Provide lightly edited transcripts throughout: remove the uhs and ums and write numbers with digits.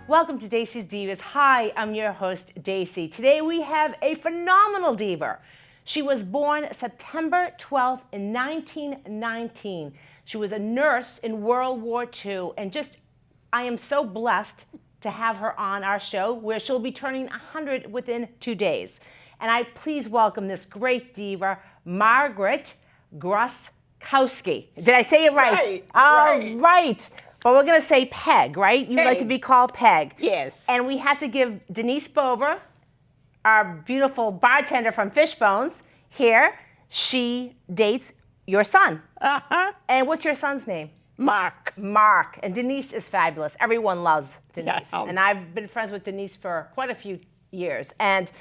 Welcome to Dacey's Divas. Hi, I'm your host, Dacey. Today we have a phenomenal diva. She was born September 12th in 1919. She was a nurse in World War II, and I am so blessed to have her on our show, where she'll be turning 100 within 2 days. And I please welcome this great diva, Margaret Gruskowski. Did I say it right? Right. But we're going to say Peg, right? You like to be called Peg. Yes. And we had to give Denise Bover, our beautiful bartender from Fishbones, here. She dates your son. Uh-huh. And what's your son's name? Mark. Mark. And Denise is fabulous. Everyone loves Denise. Yeah. And I've been friends with Denise for quite a few years. And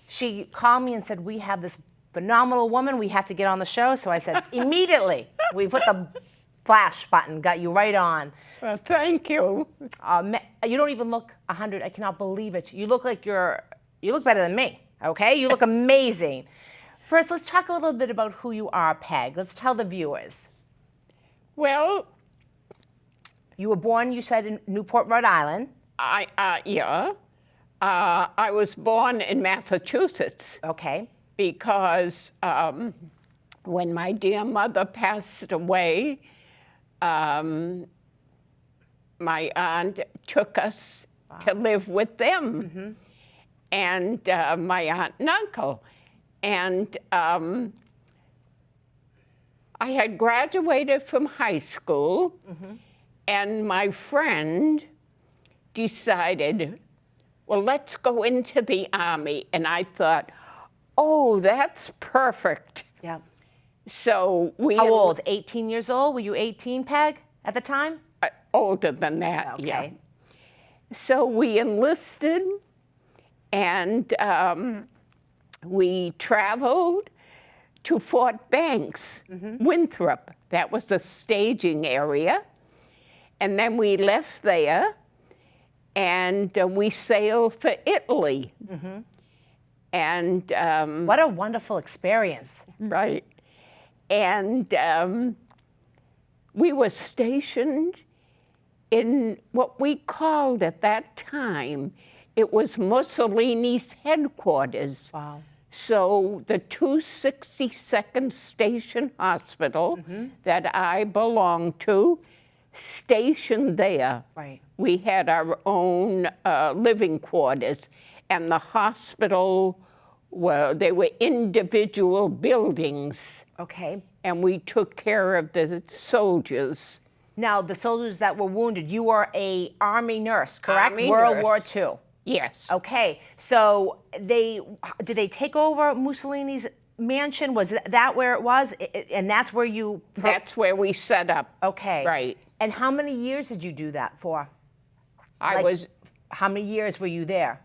she called me and said, we have this phenomenal woman. We have to get on the show. So I said, immediately. We put the flash button, got you right on. Well, thank you. You don't even look 100. I cannot believe it. You look like you look better than me, okay? You look amazing. First, let's talk a little bit about who you are, Peg. Let's tell the viewers. Well, You were born, you said, in Newport, Rhode Island. I was born in Massachusetts Okay. because when my dear mother passed away, my aunt took us to live with them, and my aunt and uncle. And I had graduated from high school, and my friend decided, well, let's go into the Army. And I thought, oh, that's perfect. Yeah. So we... How old? 18 years old? Were you 18, Peg, at the time? Older than that, Okay. yeah. So we enlisted, and we traveled to Fort Banks, Winthrop. That was the staging area. And then we left there, and we sailed for Italy. And What a wonderful experience. right. And we were stationed in what we called at that time, it was Mussolini's headquarters. Wow. So the 262nd Station Hospital that I belonged to, stationed there. Right. We had our own living quarters, and the hospital, they were individual buildings, Okay. and we took care of the soldiers. Now, the soldiers that were wounded, you were a Army nurse, correct? Army World nurse. War II. Yes. Okay. So did they take over Mussolini's mansion? Was that where it was? And that's where you... That's where we set up. Okay. Right. And how many years did you do that for? I was How many years were you there?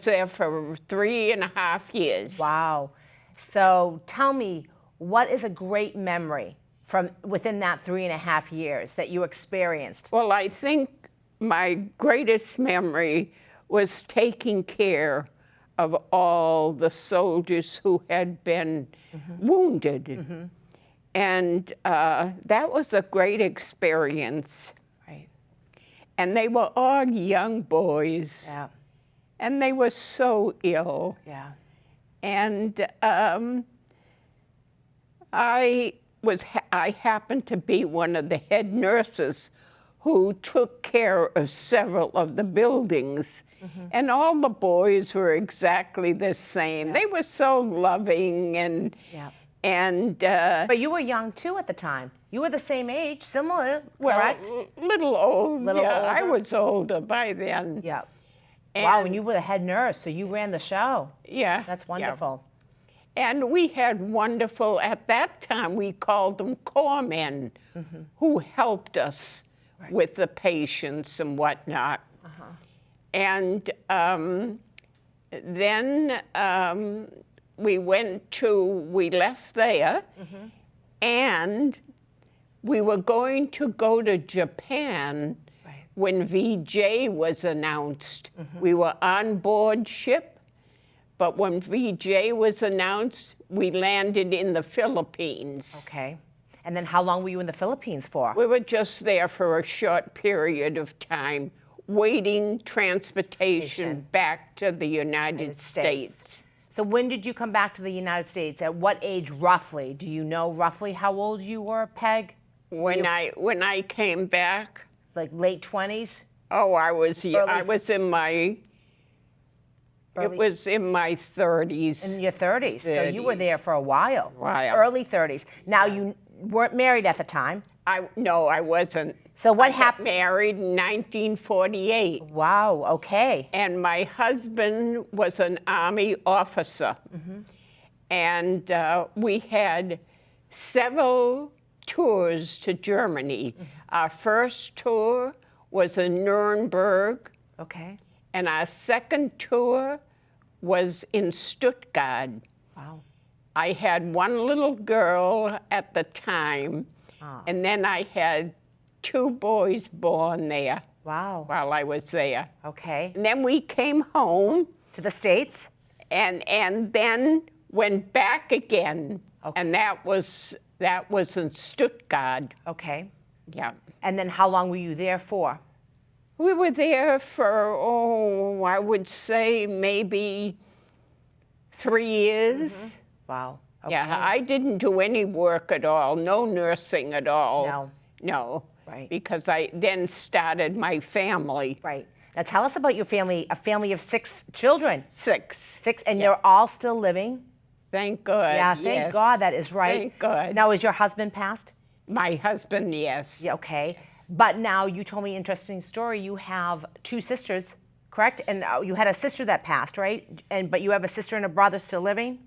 there for 3.5 years. Wow. So tell me, what is a great memory from within that 3.5 years that you experienced? Well, I think my greatest memory was taking care of all the soldiers who had been wounded. And that was a great experience. Right. And they were all young boys. Yeah. And they were so ill. Yeah. And I happened to be one of the head nurses who took care of several of the buildings. And all the boys were exactly the same. They were so loving and... Yeah. And But you were young too at the time. You were the same age, similar, well, correct? little old. Little yeah, I older? was older by then. Yeah. Wow, And- and you were the head nurse, so you ran the show. Yeah. That's yeah. wonderful. And we had wonderful, at that time, we called them corpsmen, who helped us with the patients and whatnot. And then we left there, and we were going to go to Japan when Vijay was announced. We were on board ship, but when Vijay was announced, we landed in the Philippines. Okay. And then how long were you in the Philippines for? We were just there for a short period of time waiting transportation back to the United States. So when did you come back to the United States? At what age roughly? Do you know roughly how old you were, Peg? When I came back, Like late 20s? oh, I was in my Early- it was in my 30s. In your 30s. So you were there for a while. While. Early 30s. Now you weren't married at the time. No, I wasn't. So what I got happened? married in 1948. Wow, okay. And my husband was an Army officer. And we had several tours to Germany. Our first tour was in Nuremberg, Okay. and our second tour was in Stuttgart. Wow. I had one little girl at the time, and then I had 2 boys born there Wow. while I was there. Okay. And then we came home To the States? and then went back again. Okay. And that was in Stuttgart. Okay. Yeah. And then how long were you there for? We were there for, I would say maybe 3 years. Wow. Okay. Yeah, I didn't do any work at all, no nursing at all. No. No. Right. Because I then started my family. Right. Now tell us about your family, a family of 6 children. 6. 6, and you're all still living? Thank God. Yeah, thank yes. God that is right. Thank God. Now, is your husband passed? My husband, yes. Yeah, okay. But now you told me an interesting story. You have 2 sisters, correct? And you had a sister that passed, right? But you have a sister and a brother still living?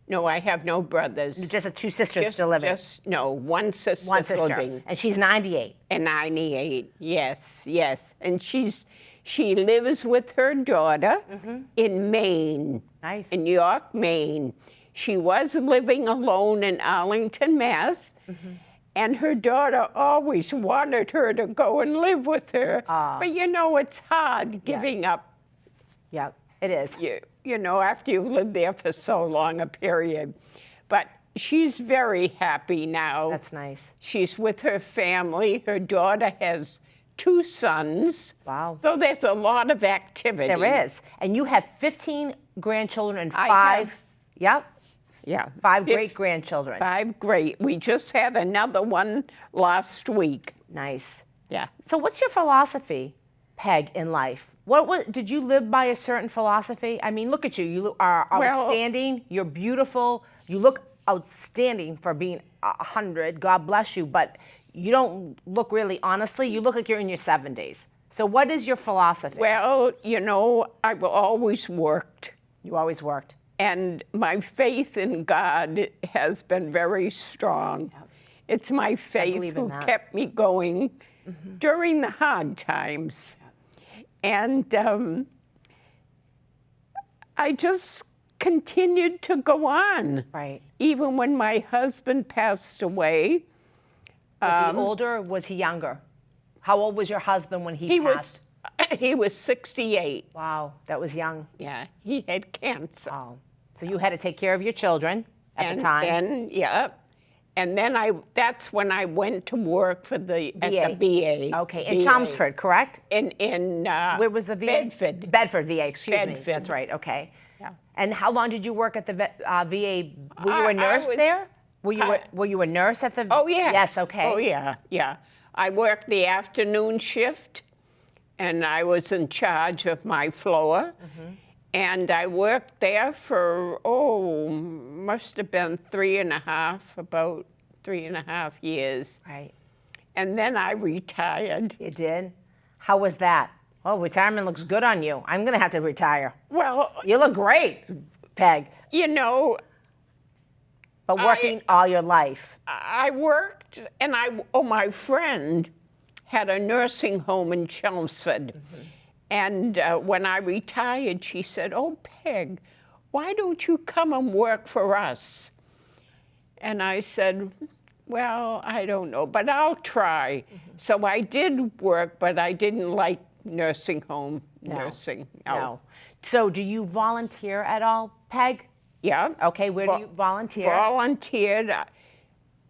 No, I have no brothers. Just 2 sisters still living. No, one sister One sister. living. And she's 98. And 98, yes, yes. And she lives with her daughter in Maine. Nice. In York, Maine. She was living alone in Arlington, Mass. And her daughter always wanted her to go and live with her. But you know, it's hard giving up, Yeah, it is. you know, after you've lived there for so long a period. But she's very happy now. That's nice. She's with her family. Her daughter has 2 sons. Wow. So there's a lot of activity. There is. And you have 15 grandchildren and I 5. have- Yep. Yeah. 5 great-grandchildren. 5 great. We just had another one last week. Nice. Yeah. So what's your philosophy, Peg, in life? Did you live by a certain philosophy? I mean, look at you. You are outstanding. You're beautiful. You look outstanding for being 100. God bless you. But you don't look really, honestly, you look like you're in your 70s. So what is your philosophy? Well, you know, I've always worked. You always worked. And my faith in God has been very strong. It's my faith believe in who that. kept me going during the hard times. And I just continued to go on. Right. Even when my husband passed away. Was he older or was he younger? How old was your husband when he passed? He was 68. Wow, that was young. Yeah, he had cancer. Oh. So you had to take care of your children at the time. And then that's when I went to work for at the VA. Okay, in Chelmsford, correct? In Where was the VA? Bedford. Bedford VA, excuse me. Bedford. That's right, okay. Yeah. And how long did you work at the VA? Were you a I nurse was- there? Were you a nurse at the? Oh, yes. Yes, okay. Oh, yeah, yeah. I worked the afternoon shift, and I was in charge of my floor. And I worked there for, must have been about 3.5 years. Right. And then I retired. You did? How was that? Oh, retirement looks good on you. I'm going to have to retire. Well, You look great, Peg, you know, but working all your life. I worked, and my friend had a nursing home in Chelmsford. And when I retired, she said, "Oh, Peg, why don't you come and work for us?" And I said, "Well, I don't know, but I'll try." So I did work, but I didn't like nursing home nursing. No. So do you volunteer at all, Peg? Yeah. Okay, where do you volunteer? Volunteered.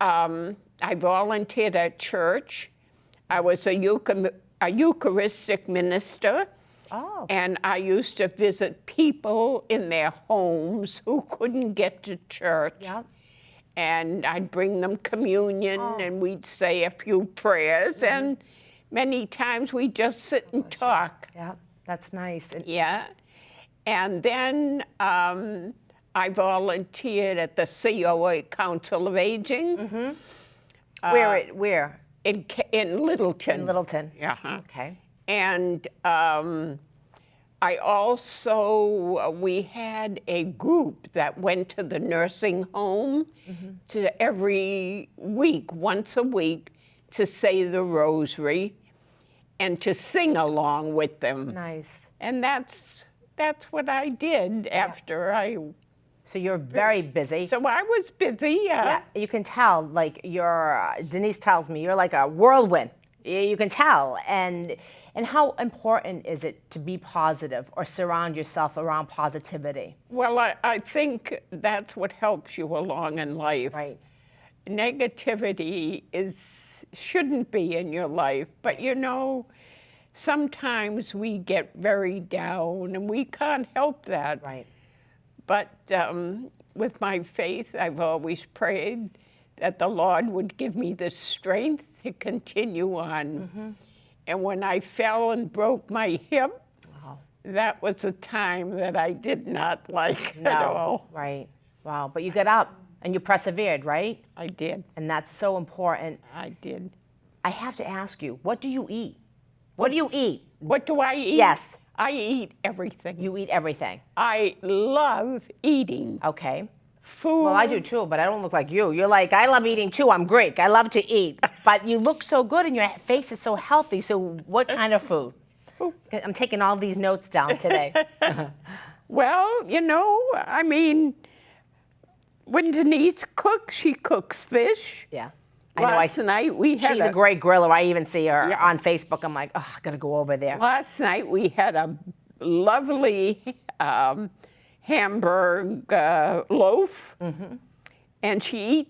I volunteered at church. I was a youth a Eucharistic minister. Oh. And I used to visit people in their homes who couldn't get to church. Yep. And I'd bring them communion, and we'd say a few prayers, and many times we'd just sit and talk. Yeah, that's nice. And Yeah. And then I volunteered at the COA Council of Aging. where? In Littleton. In Littleton. Uh-huh. Okay. And I also, we had a group that went to the nursing home to every week, once a week, to say the rosary and to sing along with them. Nice. And that's what I did after I. So you're very busy. So I was busy. Yeah, you can tell, like Denise tells me, you're like a whirlwind. You can tell. And how important is it to be positive or surround yourself around positivity? Well, I think that's what helps you along in life. Right. Negativity shouldn't be in your life, but you know, sometimes we get very down and we can't help that. Right. But with my faith, I've always prayed that the Lord would give me the strength to continue on. And when I fell and broke my hip, that was a time that I did not like at all. Right. Wow. But you got up and you persevered, right? I did. And that's so important. I did. I have to ask you, what do you eat? What do you eat? What do I eat? Yes. I eat everything. You eat everything. I love eating. Okay. Food. Well, I do too, but I don't look like you. You're like, I love eating too. I'm Greek. I love to eat. But you look so good and your face is so healthy. So what kind of food? I'm taking all these notes down today. Well, you know, I mean, when Denise cooks, she cooks fish. Yeah. Last night we had She's a great griller. I even see her on Facebook. I'm like, oh, I got to go over there. Last night we had a lovely Hamburg loaf, and she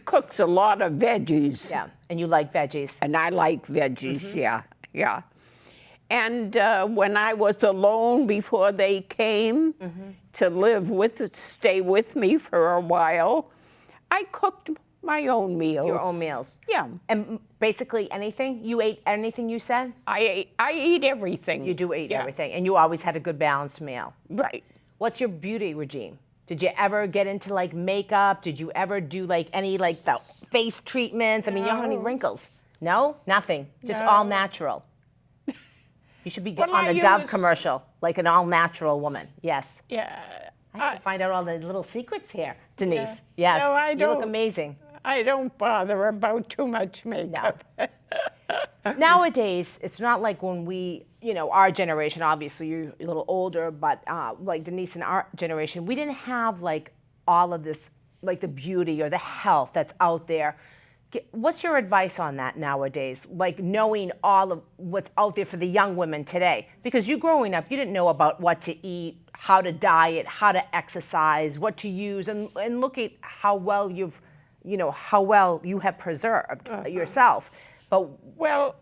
cooks a lot of veggies. Yeah, and you like veggies. And I like veggies, yeah. And when I was alone before they came to stay with me for a while, I cooked my own meals. Your own meals. Yeah. And basically anything? You ate anything you said? I eat everything. You do eat everything, and you always had a good balanced meal. Right. What's your beauty regime? Did you ever get into like makeup? Did you ever do like any like the face treatments? I mean, you don't have any wrinkles. No? Nothing. Just all natural. You should be on a Dove commercial, like an all natural woman. Yes. Yeah. I have to find out all the little secrets here, Denise. Yes. No, I you look don't. amazing. I don't bother about too much makeup. No. Nowadays, it's not like when we, our generation, obviously you're a little older, but like Denise and our generation, we didn't have like all of this, like the beauty or the health that's out there. What's your advice on that nowadays? Like knowing all of what's out there for the young women today? Because you growing up, you didn't know about what to eat, how to diet, how to exercise, what to use, and look at how well you have preserved yourself. But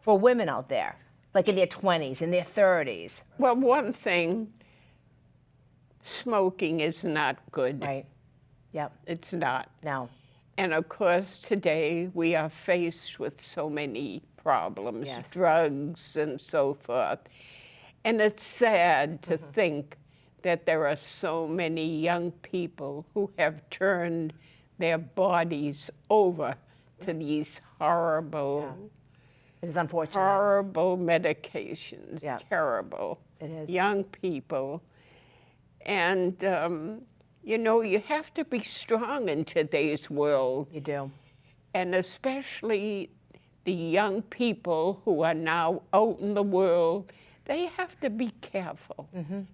for women out there, like in their 20s, in their 30s. Well, one thing, smoking is not good. Right. Yep. It's not. No. And of course, today we are faced with so many problems, Yes. drugs and so forth. And it's sad to think that there are so many young people who have turned their bodies over to these horrible, It is unfortunate. horrible medications. Yeah. Terrible. It is. Young people. And, you have to be strong in today's world. You do. And especially the young people who are now out in the world, they have to be careful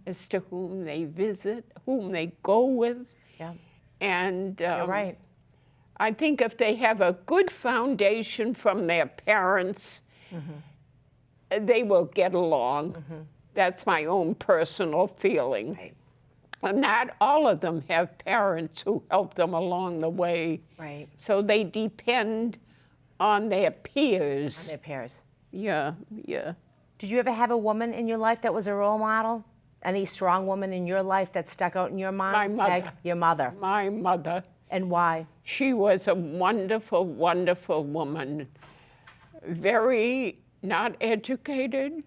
as to whom they visit, whom they go with. Yeah. And You're right. I think if they have a good foundation from their parents, they will get along. That's my own personal feeling. Right. And not all of them have parents who help them along the way. Right. So they depend on their peers. On their peers. Yeah. Did you ever have a woman in your life that was a role model? Any strong woman in your life that stuck out in your mind? My mother. Peg? Your mother. My mother. And why? She was a wonderful, wonderful woman. Very not educated.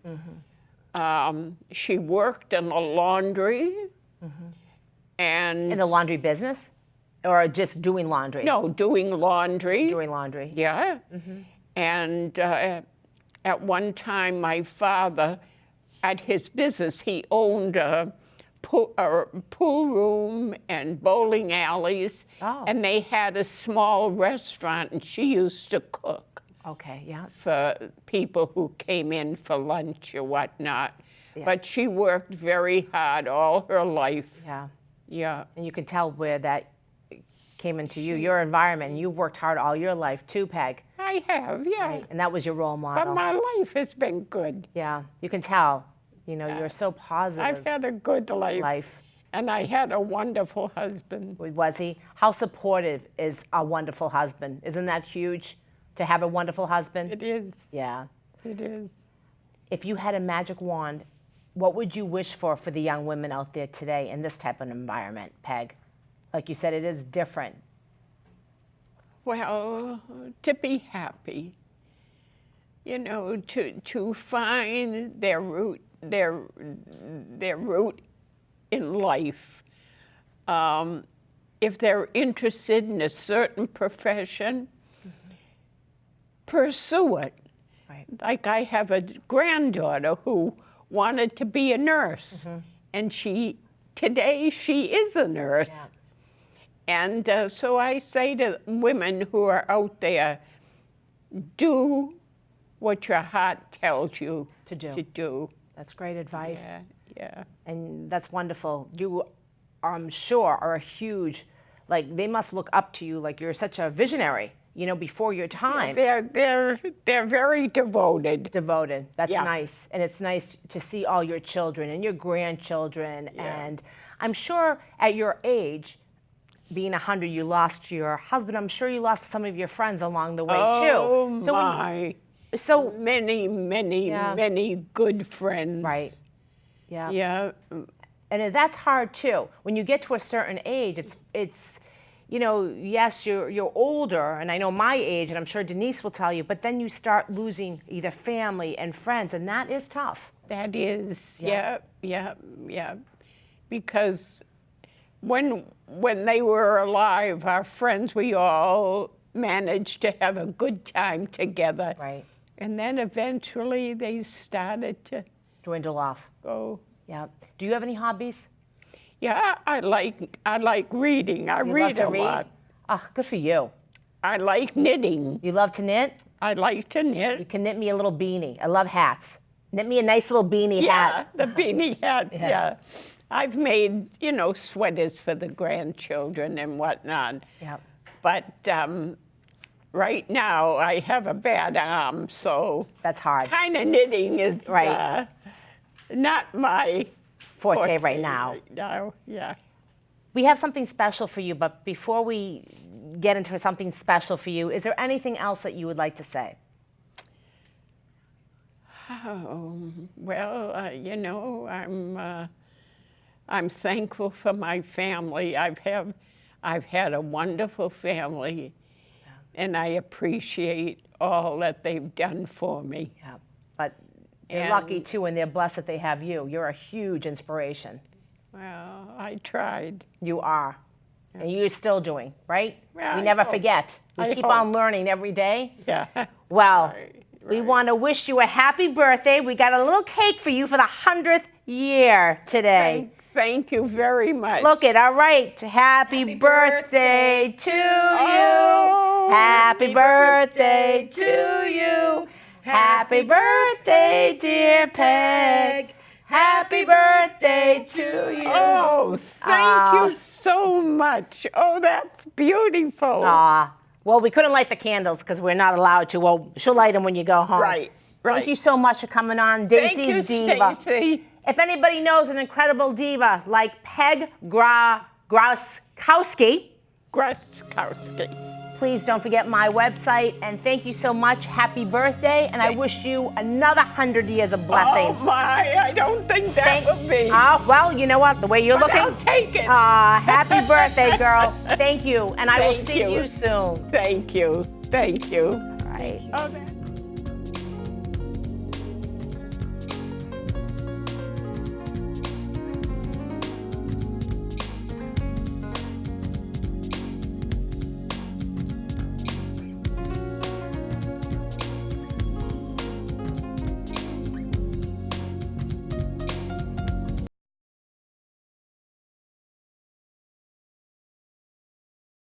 She worked in the laundry. And In the laundry business? Or just doing laundry? no, doing laundry. Doing laundry. Yeah. And at one time, my father, at his business, he owned a pool room and bowling alleys. Oh. And they had a small restaurant, and she used to cook Okay, yeah. for people who came in for lunch or whatnot. Yeah. But she worked very hard all her life. Yeah. Yeah. And you can tell where that came into you, your environment. And you worked hard all your life too, Peg. I have, yeah. Right? And that was your role model. But my life has been good. Yeah, you can tell. You know, you're so positive. I've had a good life. And I had a wonderful husband. Was he? How supportive is a wonderful husband? Isn't that huge to have a wonderful husband? It is. Yeah. It is. If you had a magic wand, what would you wish for the young women out there today in this type of environment, Peg? Like you said, it is different. Well, to be happy, you know, to find their root in life. If they're interested in a certain profession, pursue it. Right. Like I have a granddaughter who wanted to be a nurse, and today she is a nurse. Yeah. And so I say to women who are out there, do what your heart tells you To do. to do. That's great advice. Yeah, yeah. And that's wonderful. You, I'm sure, are a huge, like, they must look up to you like you're such a visionary, you know, before your time. They're very devoted. Devoted. That's Yeah. nice. And it's nice to see all your children and your grandchildren. Yeah. And I'm sure at your age, being 100, you lost your husband. I'm sure you lost some of your friends along the way, Oh, too. So my. So, Many good friends. right. Yeah. Yeah. And that's hard too. When you get to a certain age, it's, you know, yes, you're older, and I know my age, and I'm sure Denise will tell you, but then you start losing either family and friends, and that is tough. That is, Yeah. yeah. Because when they were alive, our friends, we all managed to have a good time together. Right. And then eventually they started to Dwindle off. go. Yeah. Do you have any hobbies? Yeah, I like reading. I You read love to a read? lot. Oh, good for you. I like knitting. You love to knit? I like to You knit. can knit me a little beanie. I love hats. Knit me a nice little beanie Yeah, hat. the beanie hats, Yeah. yeah. I've made, you know, sweaters for the grandchildren and whatnot. Yeah. But right now I have a bad arm, so That's hard. kind of knitting is Right. not my Forte right now. Right now, yeah. We have something special for you, but before we get into something special for you, is there anything else that you would like to say? Oh, well, you know, I'm thankful for my family. I've had a wonderful family, and I appreciate all that they've done for me. Yeah. But they're And- lucky too, and they're blessed that they have you. You're a huge inspiration. Well, I tried. You are. And you're still doing, right? Yeah, we I never hope. forget. We I keep hope. on learning every day. Yeah. Well, Right, we right. want to wish you a happy birthday. We got a little cake for you for the 100th year today. Thank you very much. Look it, all right. Happy birthday to you. Oh, Happy birthday to you. Happy birthday, dear Peg. Happy birthday to you. Oh, thank you so much. Oh, that's beautiful. Aw. Well, we couldn't light the candles because we're not allowed to. Well, she'll light them when you go home. Right. Thank you so much for coming on, Thank you, Dacey's Diva. Stacey. If anybody knows an incredible diva like Peg Gruskowski, Gruskowski. Please don't forget my website, and thank you so much. Happy birthday, and I wish you another 100 years of blessings. Oh my, I don't think that would be. Well, you know what? The way you're looking. I'll take it. Happy birthday, girl. Thank you, and I will Thank see you soon. Thank you. Thank you. All right. Okay.